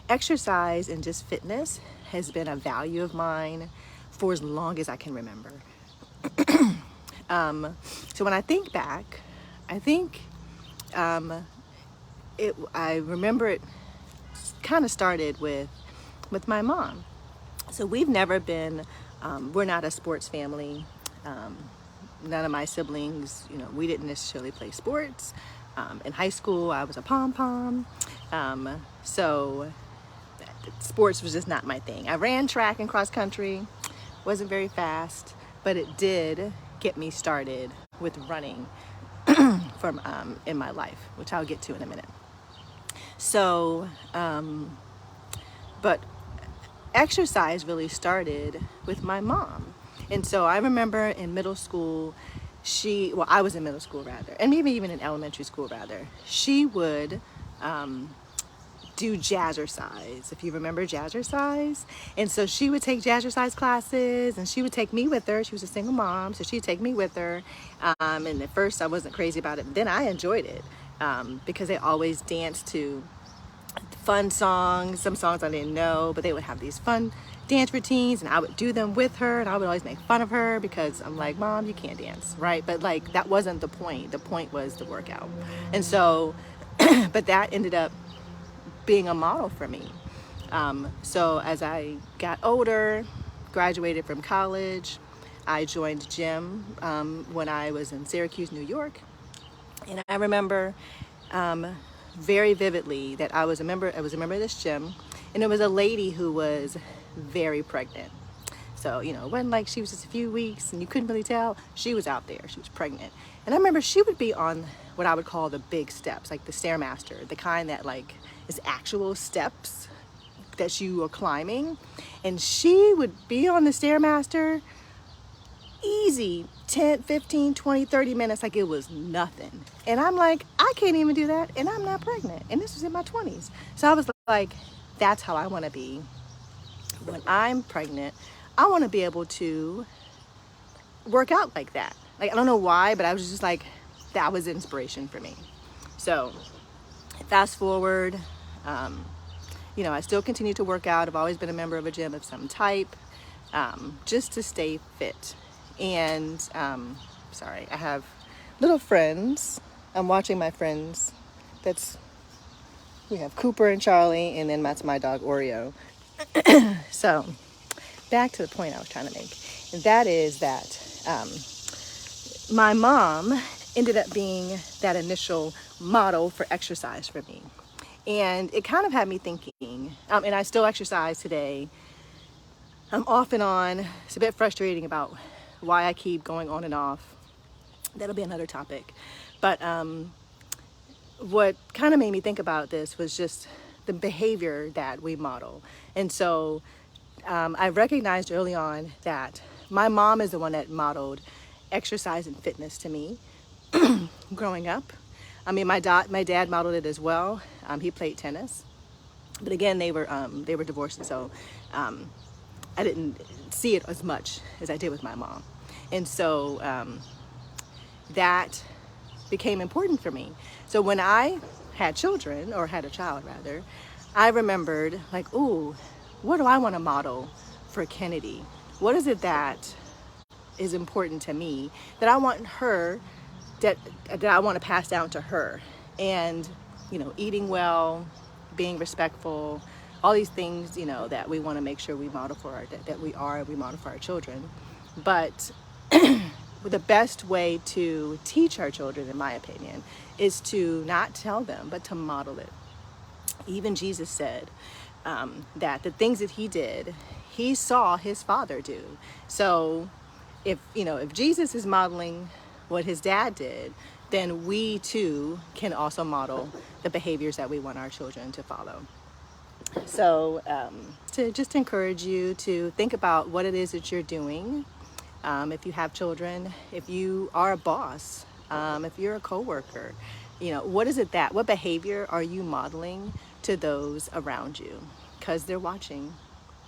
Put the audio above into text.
exercise and just fitness has been a value of mine for as long as I can remember. So when I think back, I think I remember it kind of started with my mom. So we've never been, we're not a sports family. None of my siblings, we didn't necessarily play sports. In high school, I was a pom-pom. So sports was just not my thing. I ran track and cross country, wasn't very fast, but it did get me started with running from in my life, which I'll get to in a minute. So, but exercise really started with my mom. And so I remember in middle school, I was in middle school rather, and maybe even in elementary school rather, she would do jazzercise, if you remember jazzercise. And so she would take jazzercise classes and she would take me with her. She was a single mom, so she'd take me with her. And at first I wasn't crazy about it, but then I enjoyed it because they always danced to fun songs, some songs I didn't know, but they would have these fun dance routines and I would do them with her, and I would always make fun of her because I'm like, Mom, you can't dance, right? But like, that wasn't the point. The point was the workout. And so, but that ended up being a model for me. So as I got older, graduated from college, I joined gym when I was in Syracuse, New York. And I remember very vividly that I was a member of this gym, and it was a lady who was very pregnant. So, it wasn't like she was just a few weeks and you couldn't really tell. She was out there, she was pregnant. And I remember she would be on what I would call the big steps, like the Stairmaster, the kind that like is actual steps that you are climbing. And she would be on the Stairmaster easy 10, 15, 20, 30 minutes like it was nothing. And I'm like, I can't even do that, and I'm not pregnant. And this was in my 20s. So I was like, that's how I want to be when I'm pregnant. I want to be able to work out like that. Like, I don't know why, but I was just like, that was inspiration for me. So fast forward, I still continue to work out. I've always been a member of a gym of some type, just to stay fit. And sorry, I have little friends. I'm watching my friends. We have Cooper and Charlie, and then that's my dog Oreo. So back to the point I was trying to make, and that is that my mom ended up being that initial model for exercise for me. And it kind of had me thinking, and I still exercise today. I'm off and on. It's a bit frustrating about why I keep going on and off. That'll be another topic. But what kind of made me think about this was just the behavior that we model. And so I recognized early on that my mom is the one that modeled exercise and fitness to me growing up. I mean, my dad modeled it as well. He played tennis, but again, they were divorced, so I didn't see it as much as I did with my mom. And so that became important for me. So when I had children, or had a child rather, I remembered like, ooh, what do I want to model for Kennedy? What is it that is important to me that I want her, that I want to pass down to her? And, eating well, being respectful, all these things, that we want to make sure we model we model for our children. But the best way to teach our children, in my opinion, is to not tell them, but to model it. Even Jesus said that the things that he did, he saw his father do. So if Jesus is modeling what his dad did, then we too can also model the behaviors that we want our children to follow. So to just encourage you to think about what it is that you're doing. If you have children, if you are a boss, if you're a coworker, what behavior are you modeling to those around you? Because they're watching.